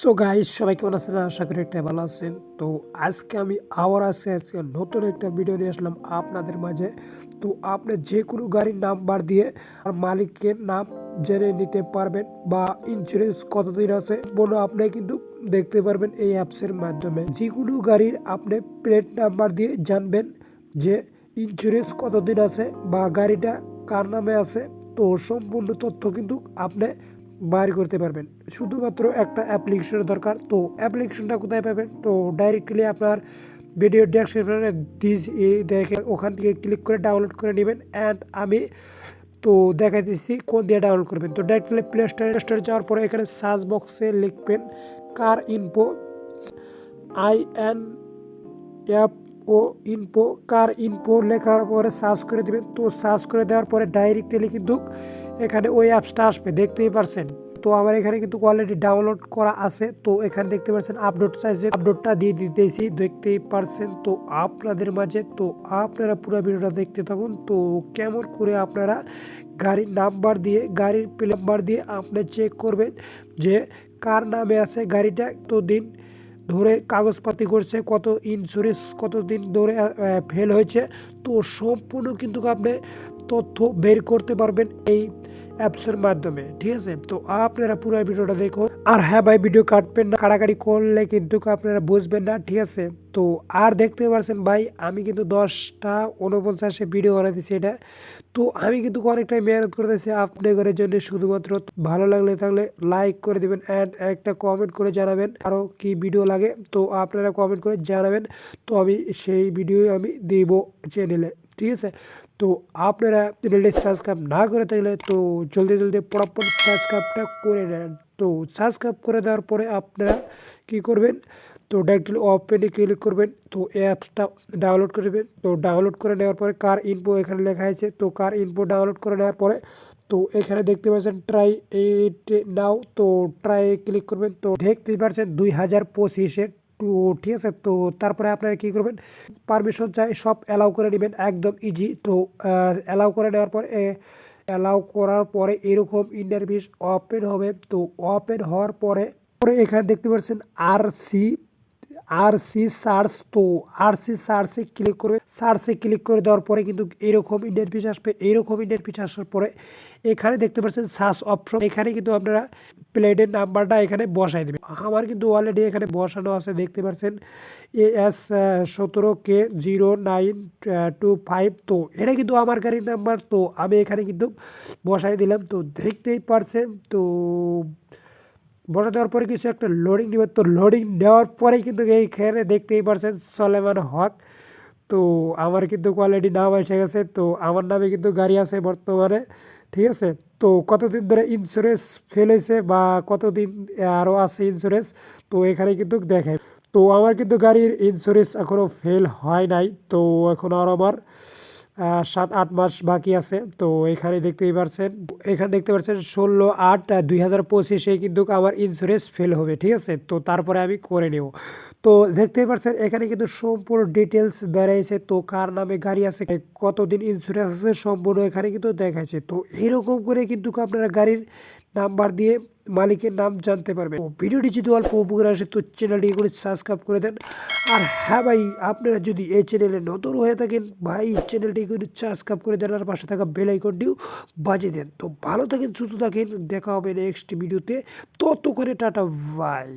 So guys সবাই কেমন আছেন? আশা করি একটা ভালো আছেন। তো আজকে আমি আবার আজকে নতুন একটা ভিডিও নিয়ে আসলাম আপনাদের মাঝে। তো আপনি যে কোনো গাড়ির নাম্বার দিয়ে আর মালিকের নাম জেনে নিতে পারবেন বা ইন্স্যুরেন্স কতদিন আছে বলে আপনি কিন্তু দেখতে পারবেন এই অ্যাপসের মাধ্যমে। যে কোনো গাড়ির আপনি প্লেট নাম্বার দিয়ে জানবেন যে ইন্স্যুরেন্স কতদিন আছে বা গাড়িটা কার নামে আছে। তো সম্পূর্ণ তথ্য কিন্তু আপনি বাইর করতে পারবেন। শুধুমাত্র একটা অ্যাপ্লিকেশনের দরকার। তো অ্যাপ্লিকেশনটা কোথায় পাবেন? তো ডাইরেক্টলি আপনার ভিডিও ডেসক্রিপশনে দেখে ওখান থেকে ক্লিক করে ডাউনলোড করে নেবেন। অ্যান্ড আমি তো দেখাই দিচ্ছি কোন দিয়ে ডাউনলোড করবেন। তো ডাইরেক্টলি প্লে স্টোরে যাওয়ার পরে এখানে সার্চ বক্সে লিখবেন কার ইনফো, INFO ইনফো, কার ইনফো লেখার পরে সার্চ করে দেবেন। তো সার্চ করে দেওয়ার পরে ডাইরেক্টলি কিন্তু এখানে ওই অ্যাপসটা আসবে, দেখতেই পারছেন। তো আমার এখানে কিন্তু অলরেডি ডাউনলোড করা আছে। তো এখানে দেখতে পাচ্ছেন আপলোড চাইছে, আপলোডটা দিয়ে দিতেছি, দেখতেই পারছেন। তো আপনাদের মাঝে তো আপনারা পুরো ভিডিওটা দেখতে থাকুন। তো কেমন করে আপনারা গাড়ির নাম্বার দিয়ে, গাড়ির প্লেট নাম্বার দিয়ে আপনি চেক করবেন যে কার নামে আছে গাড়িটা, কতদিন ধরে কাগজপাতি করছে, কত ইন্স্যুরেন্স কতদিন ধরে ফেল হয়েছে। তো সম্পূর্ণ কিন্তু আপনি তথ্য বের করতে পারবেন এই অ্যাপসের মাধ্যমে, ঠিক আছে। তো আপনারা পুরো ভিডিওটা দেখুন। আর হ্যাঁ ভাই, ভিডিও কাটবেন না, কাটাকাটি করলে কিন্তু আপনারা বুঝবেন না, ঠিক আছে। তো আর দেখতে পাচ্ছেন ভাই, আমি কিন্তু 10:49 ভিডিও বানাইতেছি এটা। তো আমি কিন্তু অনেকটাই মেহনত করতেছি আপনাদের জন্য। শুধুমাত্র ভালো থাকলে লাইক করে দিবেন অ্যান্ড একটা কমেন্ট করে জানাবেন আরও কি ভিডিও লাগে। তো আপনারা কমেন্ট করে জানাবেন, তো আমি সেই ভিডিও আমি দেব চ্যানেলে, ঠিক আছে। তো আপনারা চ্যানেলটি সাবস্ক্রাইব না করে থাকলে তো জলদি পড়াপড় সাবস্ক্রাইবটা করে নেন। তো সাবস্ক্রাইব করে দেওয়ার পরে আপনারা কি করবেন? তো ডাইরেক্টলি ওপেনে ক্লিক করবেন। তো অ্যাপসটা ডাউনলোড করবেন। তো ডাউনলোড করে নেওয়ার পরে কার ইনফো এখানে লেখা আছে। তো কার ইনফো ডাউনলোড করে নেওয়ার পরে তো এখানে দেখতে পাচ্ছেন ট্রাই ইট নাও। তো ট্রাই ক্লিক করবেন। তো দেখতে পাচ্ছেন 2025-এর টু, ঠিক আছে। তো তারপরে আপনারা কী করবেন? পারমিশন চাই, সব অ্যালাউ করে নেবেন, একদম ইজি। তো অ্যালাউ করে নেওয়ার পরে এরকম ইন্টারফেস ওপেন হবে। তো ওপেন হওয়ার পরে এখানে দেখতে পাচ্ছেন আরসি সার্চ। তো আরসি সার্চে ক্লিক করে দেওয়ার পরে কিন্তু এরকম ইন্টারফেস আসবে। এরকম ইন্টারফেস আসার পরে এখানে দেখতে পাচ্ছেন সার্চ অপশন। এখানে কিন্তু আপনারা প্লেটের নাম্বারটা এখানে বসাই দেবেন। আমার কিন্তু অলরেডি এখানে বসানো আছে, দেখতে পাচ্ছেন AS 17K0925। তো এটা কিন্তু আমার গাড়ির নাম্বার। তো আমি এখানে কিন্তু বসাই দিলাম। তো দেখতেই পারছেন। তো বসা দেওয়ার পরে কিছু একটা লোডিং নেবে। তো লোডিং নেওয়ার পরেই কিন্তু এইখানে দেখতেই পারছেন সলেমান হক। তো আমার কিন্তু অলরেডি নাম এসে গেছে। তো আমার নামে কিন্তু গাড়ি আছে বর্তমানে, ঠিক আছে। তো কতদিন ধরে ইন্স্যুরেন্স ফেল হয়েছে বা কতদিন আরও আছে ইন্স্যুরেন্স, তো এখানে কিন্তু দেখায়। তো আমার কিন্তু গাড়ির ইন্স্যুরেন্স এখনও ফেল হয় নাই। তো এখন আরও আমার 7-8 মাস বাকি আছে। তো এখানে দেখতেই পারছেন, এখানে দেখতে পাচ্ছেন 16/8/2025 কিন্তু আমার ইন্স্যুরেন্স ফেল হবে, ঠিক আছে। তো তারপরে আমি করে নেব। তো দেখতেই পাচ্ছেন এখানে কিন্তু সম্পূর্ণ ডিটেলস বেড়েছে। তো কার নামে গাড়ি আছে, কতদিন ইন্স্যুরেন্স আছে, সম্পূর্ণ এখানে কিন্তু দেখাচ্ছে। তো এরকম করে কিন্তু আপনারা গাড়ির নাম্বার দিয়ে মালিকের নাম জানতে পারবেন। ভিডিওটি যদি অল্প উপকার আসে তো চ্যানেলটি করে সাবস্ক্রাইব করে দেন। আর হ্যাঁ ভাই, আপনারা যদি এই চ্যানেলে নতুন হয়ে থাকেন ভাই, চ্যানেলটি করে সাবস্ক্রাইব করে দেন আর পাশে থাকা বেল আইকনটিও বাজিয়ে দেন। তো ভালো থাকেন, সুস্থ থাকেন, দেখা হবে নেক্সট ভিডিওতে। ততক্ষণে টাটা, বাই।